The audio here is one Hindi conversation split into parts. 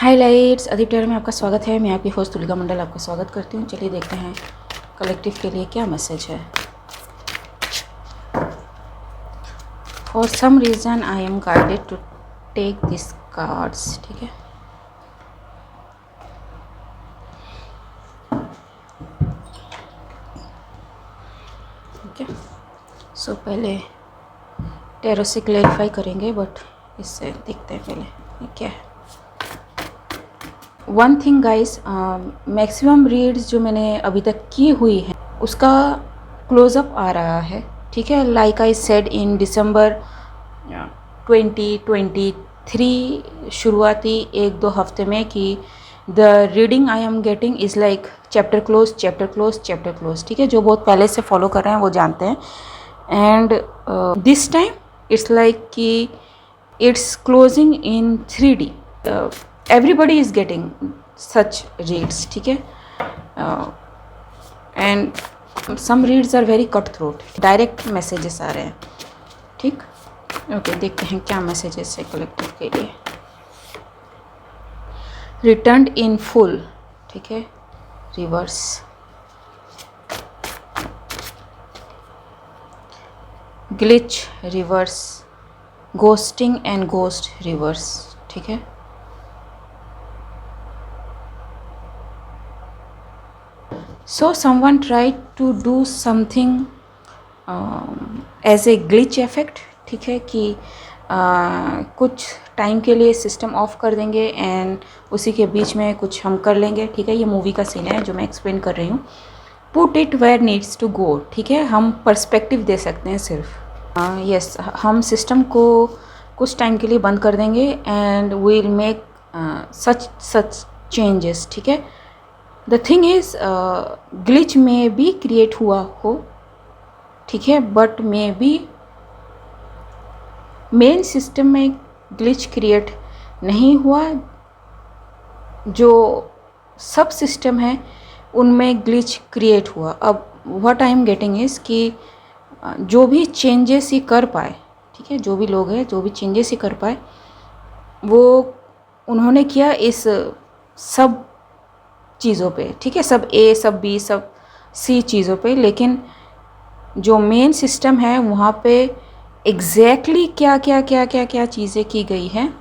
हाइलाइट्स अधिकतर में आपका स्वागत है। मैं आपकी होस्ट तुलिका मंडल आपका स्वागत करती हूँ। चलिए देखते हैं कलेक्टिव के लिए क्या मैसेज है। For some reason I am guided to take this cards. ठीक है, सो पहले टैरो से क्लैरिफाई करेंगे, बट इससे देखते हैं पहले ये क्या है। One thing guys, maximum reads जो मैंने अभी तक की हुई है उसका क्लोज़अप आ रहा है। ठीक है, लाइक आई सेड इन दिसंबर 2023 शुरुआती 1-2 हफ्ते में कि the reading I am getting is like chapter close chapter close chapter close. ठीक है, जो बहुत पहले से फॉलो कर रहे हैं वो जानते हैं। And this time it's like कि it's closing in 3D। everybody is getting such reads. ठीक है, and some reads are very cut throat, direct messages आ रहे हैं। ठीक, ओके, देखते हैं क्या मैसेजेस है कलेक्टिव के लिए। Returned in full. ठीक है, reverse. Glitch reverse. Ghosting and ghost reverse. ठीक है, so someone tried to do something as a glitch effect। ठीक है, कि कुछ टाइम के लिए सिस्टम ऑफ कर देंगे एंड उसी के बीच में कुछ हम कर लेंगे। ठीक है, ये मूवी का सीन है जो मैं एक्सप्लेन कर रही हूँ। Put it where needs to go. ठीक है, हम पर्सपेक्टिव दे सकते हैं सिर्फ। यस, हम सिस्टम को कुछ टाइम के लिए बंद कर देंगे and we'll make such changes. ठीक है, द थिंग इज़ ग्लिच में भी क्रिएट हुआ हो। ठीक है, but may be main system में ग्लिच क्रिएट नहीं हुआ। जो सब सिस्टम है उनमें ग्लिच क्रिएट हुआ। अब what I am getting is कि जो भी चेंजेस ये कर पाए, ठीक है, जो भी लोग हैं जो भी चेंजेस ये कर पाए वो उन्होंने किया इस सब चीज़ों पे। ठीक है, सब ए सब बी सब सी चीज़ों पे, लेकिन जो मेन सिस्टम है वहाँ पे एग्जैक्टली क्या क्या क्या क्या क्या चीज़ें की गई हैं,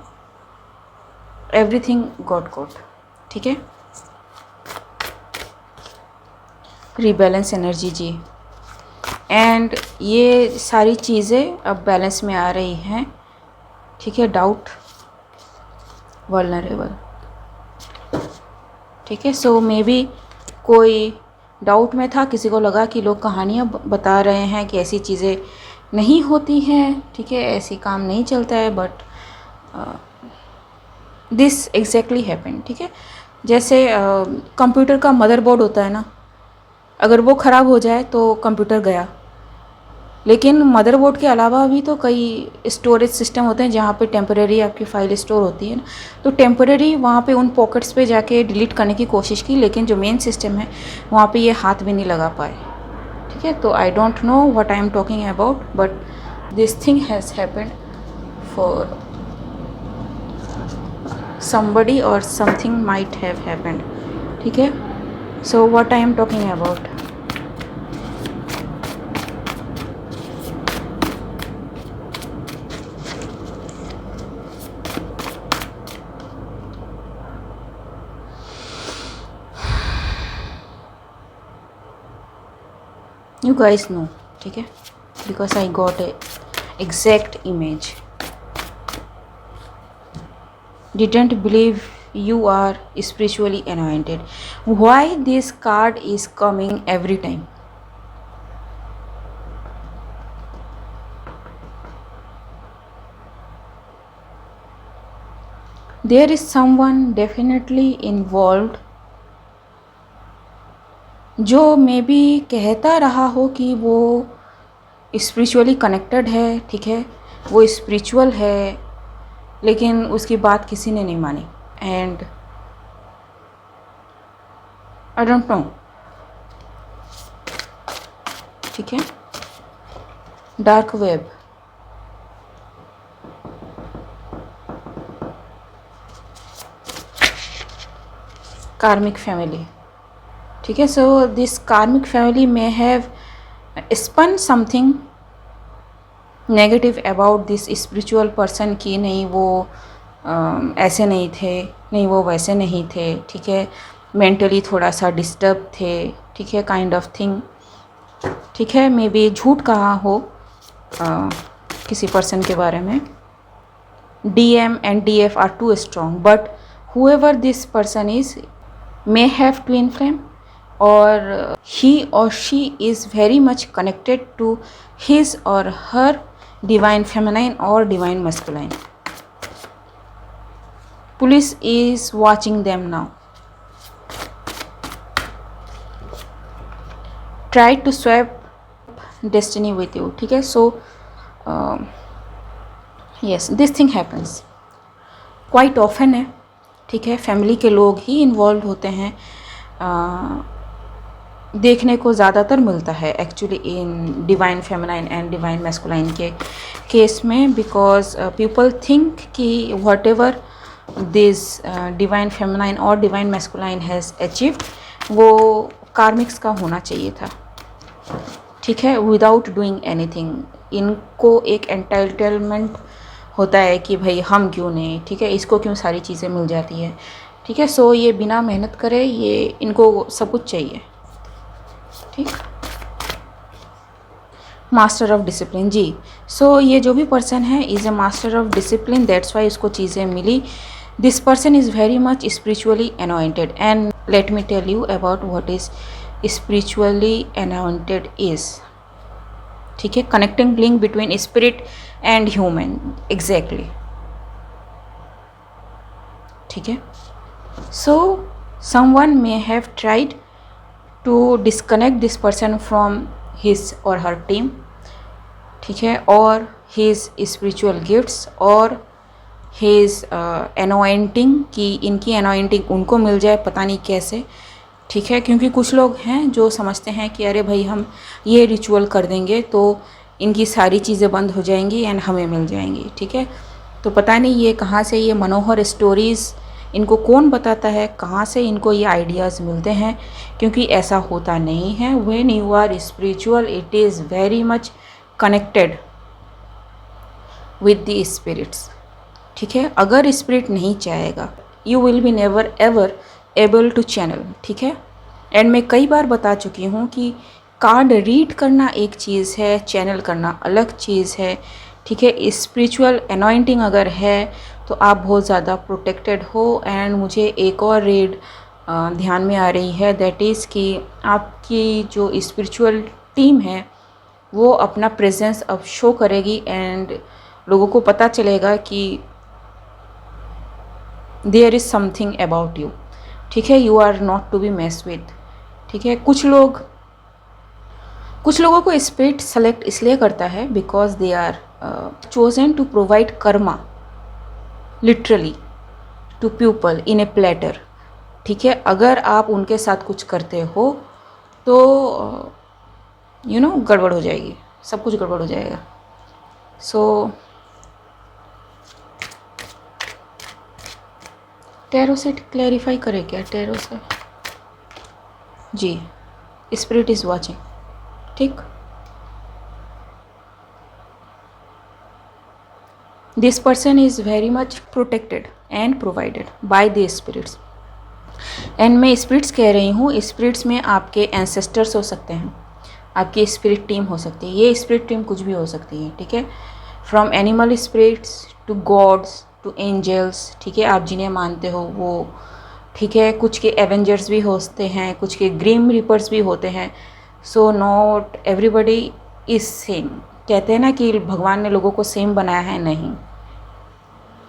एवरीथिंग गॉट कोड। ठीक है, रीबैलेंस एनर्जी जी, एंड ये सारी चीज़ें अब बैलेंस में आ रही हैं। ठीक है, डाउट वल्नरेबल। ठीक है, सो मे बी कोई डाउट में था, किसी को लगा कि लोग कहानियाँ बता रहे हैं कि ऐसी चीज़ें नहीं होती हैं। ठीक है, ऐसी काम नहीं चलता है, बट दिस एग्जैक्टली हैपन। ठीक है, जैसे कंप्यूटर का मदरबोर्ड होता है ना, अगर वो ख़राब हो जाए तो कंप्यूटर गया। लेकिन मदरबोर्ड के अलावा भी तो कई स्टोरेज सिस्टम होते हैं जहाँ पे टेम्परेरी आपकी फ़ाइल स्टोर होती है ना, तो टेम्परेरी वहाँ पे उन पॉकेट्स पे जाके डिलीट करने की कोशिश की, लेकिन जो मेन सिस्टम है वहाँ पे ये हाथ भी नहीं लगा पाए। ठीक है, तो I don't know what I am talking about, but this thing has happened for somebody or something might have happened। ठीक है, so what I am talking about, you guys know। ठीक है, because I got a exact image। didn't believe you are spiritually anointed। why this card is coming every time? there is someone definitely involved जो मे बी कहता रहा हो कि वो स्पिरिचुअली कनेक्टेड है। ठीक है, वो स्पिरिचुअल है, लेकिन उसकी बात किसी ने नहीं मानी। And I don't know. ठीक है, डार्क वेब। karmic family. ठीक है, so this karmic family may have spun something negative about this spiritual person कि नहीं वो ऐसे नहीं थे, नहीं वो वैसे नहीं थे, ठीक है, मेंटली थोड़ा सा डिस्टर्ब थे, ठीक है, काइंड ऑफ थिंग, ठीक है, मे बी झूठ कहा हो किसी पर्सन के बारे में. DM and DF are too strong, but whoever this person is may have twin flame, or he or she is very much connected to his or her divine feminine or divine masculine. Police is watching them now. Try to swap destiny with you. ठीक है, so yes, this thing happens quite often है. ठीक है, फैमिली के लोग ही इन्वॉल्व होते हैं. देखने को ज़्यादातर मिलता है actually in divine feminine and divine masculine के केस में, बिकॉज पीपल थिंक कि what ever this divine feminine और डिवाइन मैस्कुलाइन हैज़ अचीव्ड वो कार्मिक्स का होना चाहिए था. ठीक है, विदाउट डूइंग एनीथिंग. इनको एक एंटाइटलमेंट होता है कि भाई हम क्यों नहीं, ठीक है, इसको क्यों सारी चीज़ें मिल जाती है. ठीक है, सो ये बिना मेहनत करे ये इनको सब कुछ चाहिए. ठीक, master of discipline ji. So ये जो भी पर्सन है is a master of discipline, that's why इसको चीज़ें मिली. This person is very much spiritually anointed, and let me tell you about what is spiritually anointed is. ठीक है, connecting link between spirit and human, exactly. ठीक है, so someone may have tried to disconnect this person from his or her team, ठीक है, और his spiritual gifts और his anointing, कि इनकी anointing उनको मिल जाए पता नहीं कैसे. ठीक है, क्योंकि कुछ लोग हैं जो समझते हैं कि अरे भाई हम ये रिचुअल कर देंगे तो इनकी सारी चीज़ें बंद हो जाएंगी एंड हमें मिल जाएंगी. ठीक है, तो पता नहीं ये कहाँ से ये मनोहर स्टोरीज़ इनको कौन बताता है, कहाँ से इनको ये आइडियाज़ मिलते हैं, क्योंकि ऐसा होता नहीं है. When you are spiritual it is very much connected with the spirits. ठीक है, अगर स्पिरिट नहीं चाहेगा you will be never ever able to channel. ठीक है, एंड मैं कई बार बता चुकी हूँ कि कार्ड रीड करना एक चीज़ है, चैनल करना अलग चीज़ है. ठीक है, स्पिरिचुअल अनॉइंटिंग अगर है तो आप बहुत ज़्यादा प्रोटेक्टेड हो. एंड मुझे एक और रीड ध्यान में आ रही है, दैट इज़ कि आपकी जो स्पिरिचुअल टीम है वो अपना प्रेजेंस अब शो करेगी एंड लोगों को पता चलेगा कि there is something about you. ठीक है, you are not to be mess with. ठीक है, कुछ लोगों को स्पिरिट सेलेक्ट इसलिए करता है because they are chosen to provide karma literally to people in a platter. ठीक है, अगर आप उनके साथ कुछ करते हो तो यू नो गड़बड़ हो जाएगी, सब कुछ गड़बड़ हो जाएगा. सो टैरो से क्लैरिफाई करे क्या, टैरो से जी. Spirit is watching. ठीक, this person is very much protected and provided by the spirits. And मैं स्पिरिट्स कह रही हूँ, स्पिरिट्स में आपके एंसेस्टर्स हो सकते हैं, आपकी स्पिरिट टीम हो सकती है. ये स्पिरिट टीम कुछ भी हो सकती है. ठीक है, from animal spirits to gods to angels. ठीक है, आप जिन्हें मानते हो वो. ठीक है, कुछ के एवेंजर्स भी होते हैं, कुछ के ग्रीम रिपर्स भी होते हैं. So not everybody is same. कहते हैं ना कि भगवान ने लोगों को सेम बनाया है, नहीं.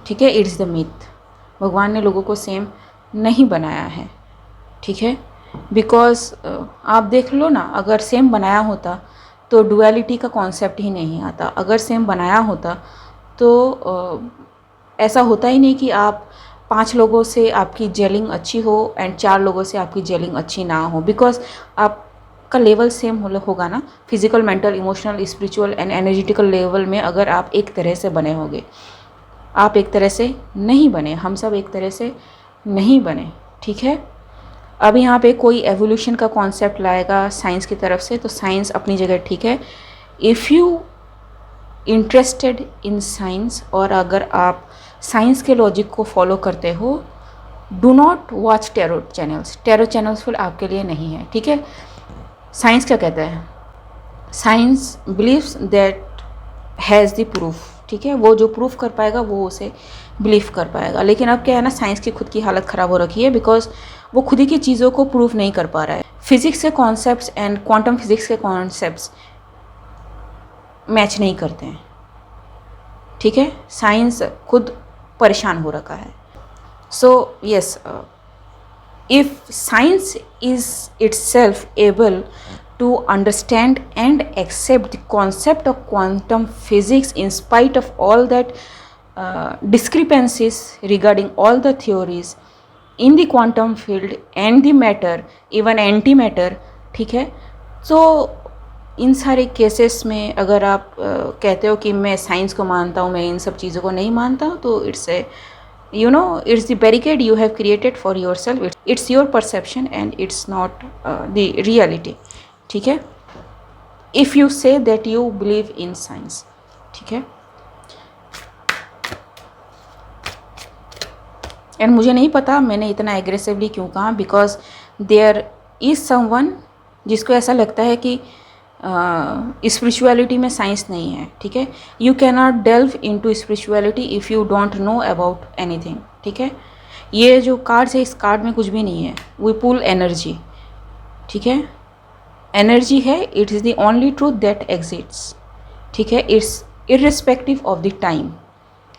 ठीक है, इट्स द मिथ. भगवान ने लोगों को सेम नहीं बनाया है. ठीक है, बिकॉज आप देख लो ना, अगर सेम बनाया होता तो डुअलिटी का कॉन्सेप्ट ही नहीं आता. अगर सेम बनाया होता तो ऐसा होता ही नहीं कि आप 5 लोगों से आपकी जेलिंग अच्छी हो एंड 4 लोगों से आपकी जेलिंग अच्छी ना हो. बिकॉज आपका लेवल सेम होगा ना, physical, mental, emotional, spiritual and energetical level में. अगर आप एक तरह से बने होगे, आप एक तरह से नहीं बने, हम सब एक तरह से नहीं बने. ठीक है, अब यहाँ पे कोई एवोल्यूशन का कॉन्सेप्ट लाएगा साइंस की तरफ से, तो साइंस अपनी जगह ठीक है। If you interested in science, और अगर आप साइंस के लॉजिक को फॉलो करते हो, do not watch tarot channels. Tarot channels फिर आपके लिए नहीं है, ठीक है। साइंस क्या कहता है? Science believes that has the proof, ठीक है। वो जो प्रूफ कर पाएगा वो उसे बिलीव कर पाएगा। लेकिन अब क्या है ना, साइंस की खुद की हालत ख़राब हो रखी है, बिकॉज वो खुद ही की चीज़ों को प्रूफ नहीं कर पा रहा है। फिजिक्स के कॉन्सेप्ट्स एंड क्वांटम फिजिक्स के कॉन्सेप्ट्स मैच नहीं करते हैं, ठीक है। साइंस खुद परेशान हो रखा है। So yes, if science is itself able to understand and accept the concept of quantum physics in spite of all that discrepancies regarding all the theories in the quantum field and the matter, even antimatter, ठीक है। तो इन सारे केसेस में अगर आप कहते हो कि मैं साइंस को मानता हूँ, मैं इन सब चीज़ों को नहीं मानता हूँ, तो it's a it's the barricade you have created for yourself. It's your perception and it's not the reality, ठीक है। if you say that you believe in science, ठीक है। एंड मुझे नहीं पता मैंने इतना एग्रेसिवली क्यों कहा, बिकॉज देयर इज़ समवन जिसको ऐसा लगता है कि स्पिरिचुअलिटी में साइंस नहीं है, ठीक है। You can not delve into spirituality if you don't know about anything, ठीक है। ये जो कार्ड्स है, इस कार्ड में कुछ भी नहीं है। वी पुल एनर्जी, ठीक है। एनर्जी है, it is the only truth that exists, ठीक है। It's irrespective of the time,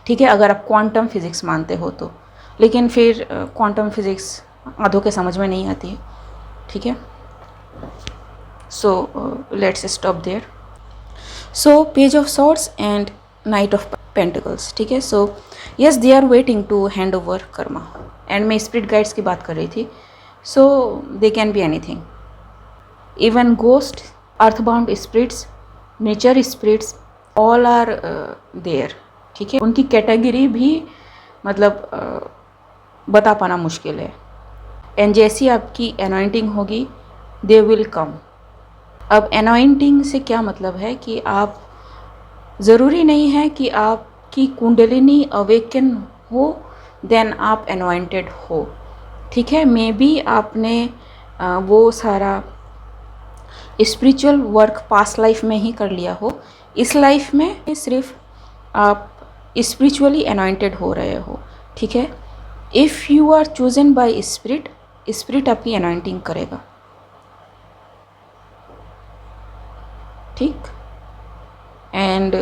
ठीक है, अगर आप क्वांटम फिजिक्स मानते हो तो। लेकिन फिर क्वांटम फिजिक्स आधों के समझ में नहीं आती है, ठीक है। So let's stop there. So page of swords and knight of pentacles, ठीक है। So yes, they are waiting to hand over karma. And मैं spirit guides की बात कर रही थी। So they can be anything. Even ghosts, earthbound spirits, nature spirits, all are there, ठीक है। उनकी कैटेगरी भी मतलब बता पाना मुश्किल है। एंड जैसी आपकी अनॉइंटिंग होगी, दे विल कम। अब अनॉइंटिंग से क्या मतलब है कि आप, ज़रूरी नहीं है कि आपकी कुंडलिनी अवेकन हो देन आप अनॉइंटेड हो, ठीक है। मे बी आपने वो सारा स्पिरिचुअल वर्क पास्ट लाइफ में ही कर लिया हो, इस लाइफ में सिर्फ आप स्पिरिचुअली अनॉइंटेड हो रहे हो, ठीक है। If you are chosen by spirit, spirit आपकी अनॉइंटिंग करेगा, ठीक। एंड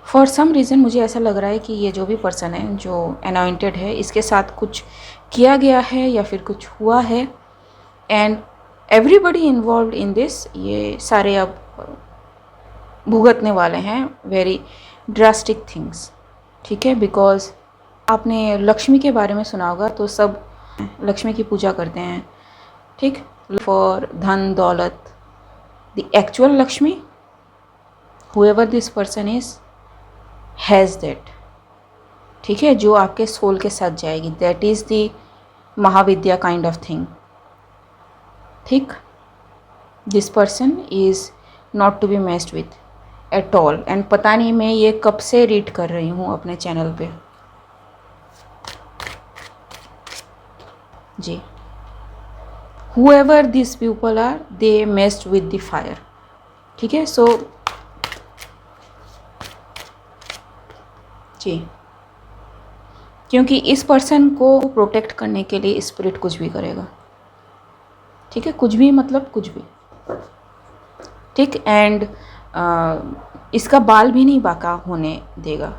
फॉर सम रीज़न मुझे ऐसा लग रहा है कि ये जो भी पर्सन है जो अनॉइंटेड है, इसके साथ कुछ किया गया है या फिर कुछ हुआ है। And everybody involve in this, ये सारे अब भुगतने वाले हैं वेरी ड्रास्टिक थिंग्स, ठीक है। बिकॉज आपने लक्ष्मी के बारे में सुना होगा, तो सब लक्ष्मी की पूजा करते हैं, ठीक, फॉर धन दौलत। The actual Lakshmi, whoever this person is, has that, ठीक है, जो आपके सोल के साथ जाएगी। That is the Mahavidya kind of thing, ठीक। This person is not to be matched with at all. And पता नहीं मैं ये कब से रीड कर रही हूँ अपने चैनल पे जी। whoever these people are, they messed with the fire, ठीक है। सो जी, क्योंकि इस पर्सन को प्रोटेक्ट करने के लिए स्पिरिट कुछ भी करेगा, ठीक है। कुछ भी मतलब कुछ भी, ठीक। एंड इसका बाल भी नहीं बाका होने देगा,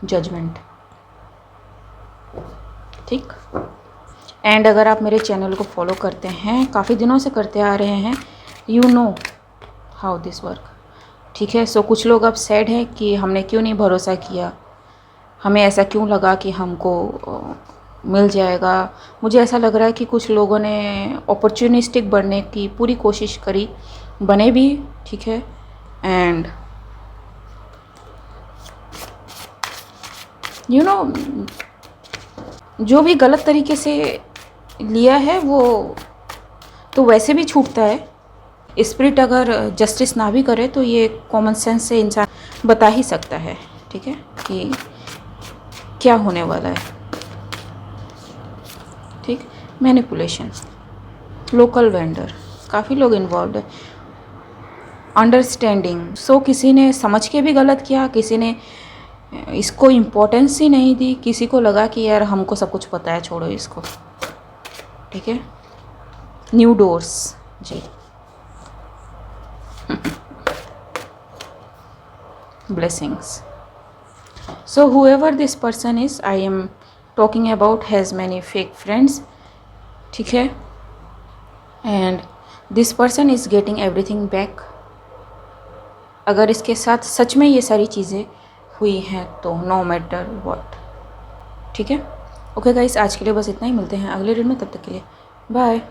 जजमेंट, ठीक। एंड अगर आप मेरे चैनल को फॉलो करते हैं, काफ़ी दिनों से करते आ रहे हैं, you know how this work, ठीक है। सो कुछ लोग अब सैड हैं कि हमने क्यों नहीं भरोसा किया, हमें ऐसा क्यों लगा कि हमको मिल जाएगा। मुझे ऐसा लग रहा है कि कुछ लोगों ने अपॉर्चुनिस्टिक बनने की पूरी कोशिश करी, बने भी ठीक है। एंड यू नो जो भी गलत तरीके से लिया है वो तो वैसे भी छूटता है। स्पिरिट अगर जस्टिस ना भी करे तो ये कॉमन सेंस से इंसान बता ही सकता है, ठीक है, कि क्या होने वाला है। ठीक। मैनिपुलेशन, लोकल वेंडर, काफ़ी लोग इन्वॉल्व है। अंडरस्टैंडिंग, सो किसी ने समझ के भी गलत किया, किसी ने इसको इम्पोर्टेंस ही नहीं दी, किसी को लगा कि यार हमको सब कुछ पता है, छोड़ो इसको, ठीक है। New doors ji. blessings. So whoever this person is I am talking about has many fake friends, ठीक है, and this person is getting everything back। अगर इसके साथ सच में ये सारी चीज़ें हुई हैं तो नो मैटर व्हाट, ठीक है। ओके गाइस, आज के लिए बस इतना ही, मिलते हैं अगले रीड में, तब तक के लिए बाय।